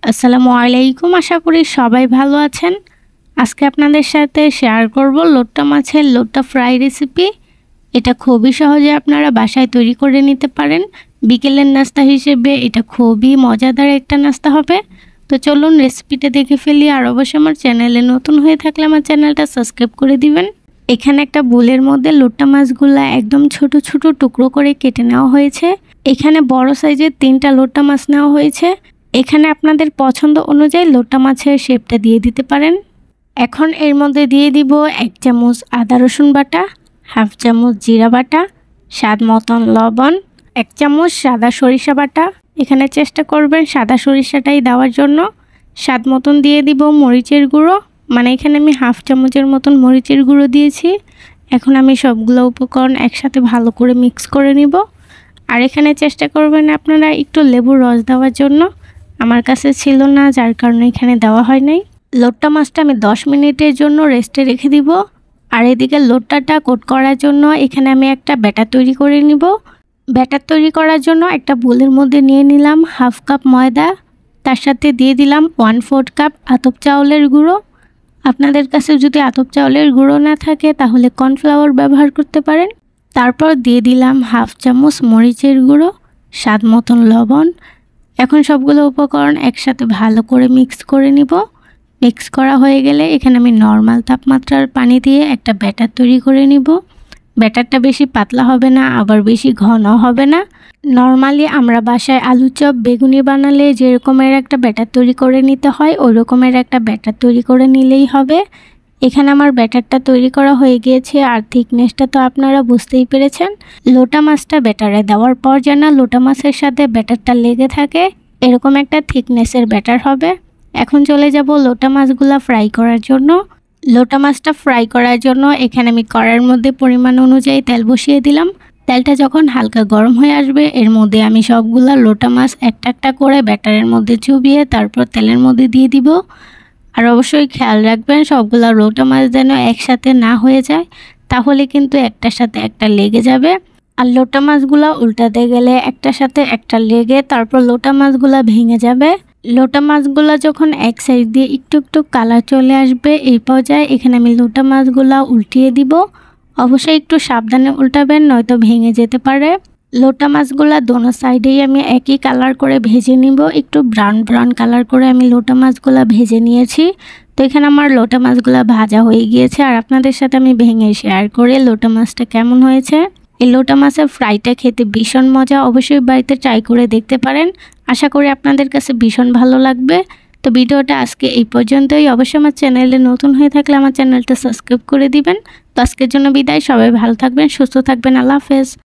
আসসালামু আলাইকুম। আশা করি সবাই ভালো আছেন। আজকে আপনাদের সাথে শেয়ার করব লোট্টা মাছের লোট্টা ফ্রাই রেসিপি। এটা খুবই সহজে আপনারা বাসায় তৈরি করে নিতে পারেন। বিকেলের নাস্তা হিসেবে এটা খুবই মজাদার একটা নাস্তা হবে। তো চলুন রেসিপিটা দেখে ফেলি। আর অবশ্যই আমার চ্যানেলে নতুন হয়ে থাকলে আমার চ্যানেলটা সাবস্ক্রাইব করে দিবেন। এখানে একটা বোলের মধ্যে লোট্টা মাছগুলা একদম ছোট ছোট টুকরো করে কেটে নেওয়া হয়েছে। এখানে বড় সাইজের 3টা লোট্টা মাছ নেওয়া হয়েছে। এখানে আপনাদের পছন্দ অনুযায়ী লোট্টা মাছের শেপটা দিয়ে দিতে পারেন। এখন এর মধ্যে দিয়ে দিব 1 চামচ আদা রসুন বাটা, হাফ চামচ জিরা বাটা, স্বাদ মতন লবণ, 1 চামচ সাদা সরিষা বাটা। এখানে চেষ্টা করবেন সাদা সরিষাটাই দেওয়ার জন্য। স্বাদ মতন দিয়ে দিব মরিচের গুঁড়ো, মানে এখানে আমি হাফ চামচের মতন মরিচের গুঁড়ো দিয়েছি। এখন আমি সবগুলো উপকরণ একসাথে ভালো করে মিক্স করে নিব। আর এখানে চেষ্টা করবেন আপনারা একটু লেবুর রস দেওয়ার জন্য। আমার কাছে ছিল না, যার কারণে এখানে দেওয়া হয় নাই। লোট্টা মাছটা আমি 10 মিনিটের জন্য রেস্টে রেখে দিব। আর এদিকে লোট্টাটা কোট করার জন্য এখানে আমি একটা ব্যাটার তৈরি করে নিব। ব্যাটার তৈরি করার জন্য একটা বোলের মধ্যে নিয়ে নিলাম হাফ কাপ ময়দা, তার সাথে দিয়ে দিলাম 1/4 কাপ আতপ চাউলের গুঁড়ো। আপনাদের কাছে যদি আতপ চাউলের গুঁড়ো না থাকে তাহলে কর্নফ্লাওয়ার ব্যবহার করতে পারেন। তারপর দিয়ে দিলাম হাফ চামচ মরিচের গুঁড়ো, স্বাদ মতন লবণ। এখন সবগুলো উপকরণ একসাথে ভালো করে মিক্স করে নিব। মিক্স করা হয়ে গেলে এখানে আমি নর্মাল তাপমাত্রার পানি দিয়ে একটা ব্যাটার তৈরি করে নিব। ব্যাটারটা বেশি পাতলা হবে না, আবার বেশি ঘন হবে না। নর্মালি আমরা বাসায় আলু চপ, বেগুনি বানালে যে রকমের একটা ব্যাটার তৈরি করে নিতে হয় ওই রকমের একটা ব্যাটার তৈরি করে নিলেই হবে। এখানে আমার ব্যাটারটা তৈরি করা হয়ে গিয়েছে। আর থিকনেসটা তো আপনারা বুঝতেই পেরেছেন। লোটা মাছটা ব্যাটারে দেওয়ার পর যেন লোটা মাছের সাথে ব্যাটারটা লেগে থাকে এরকম একটা থিকনেসের ব্যাটার হবে। এখন চলে যাব লোটা মাছগুলা ফ্রাই করার জন্য। লোটা মাছটা ফ্রাই করার জন্য এখানে আমি কড়াইয়ের মধ্যে পরিমাণ অনুযায়ী তেল বসিয়ে দিলাম। তেলটা যখন হালকা গরম হয়ে আসবে এর মধ্যে আমি সবগুলা লোটা মাছ একটা একটা করে ব্যাটারের মধ্যে চুবিয়ে তারপর তেলের মধ্যে দিয়ে দিব। আর অবশ্যই খেয়াল রাখবেন সবগুলা লোটা মাছ যেন একসাথে না হয়ে যায়, তাহলে কিন্তু একটার সাথে একটা লেগে যাবে। আর লোটা মাছগুলা উল্টাতে গেলে একটার সাথে একটা লেগে তারপর লোটা মাছগুলা ভেঙে যাবে। লোটা মাছগুলা যখন এক সাইড দিয়ে একটু একটু কালার চলে আসবে এই পর্যায়ে এখানে আমি লোটা মাছগুলা উল্টিয়ে দিব। অবশ্যই একটু সাবধানে উল্টাবেন, নয়তো ভেঙে যেতে পারে। লোটা মাছগুলা দোনো সাইডেই আমি একই কালার করে ভেজে নিব। একটু ব্রাউন ব্রাউন কালার করে আমি লোটা মাছগুলা ভেজে নিয়েছি। তো এখানে আমার লোটা মাছগুলা ভাজা হয়ে গিয়েছে। আর আপনাদের সাথে আমি ভেঙে শেয়ার করে লোটা মাছটা কেমন হয়েছে। এই লোটা মাছের ফ্রাইটা খেতে ভীষণ মজা, অবশ্যই বাড়িতে ট্রাই করে দেখতে পারেন। আশা করি আপনাদের কাছে ভীষণ ভালো লাগবে। তো ভিডিওটা আজকে এই পর্যন্তই। অবশ্যই আমার চ্যানেলে নতুন হয়ে থাকলে আমার চ্যানেলটা সাবস্ক্রাইব করে দিবেন। তো আজকের জন্য বিদায়। সবাই ভালো থাকবেন, সুস্থ থাকবেন। আল্লাহ হাফেজ।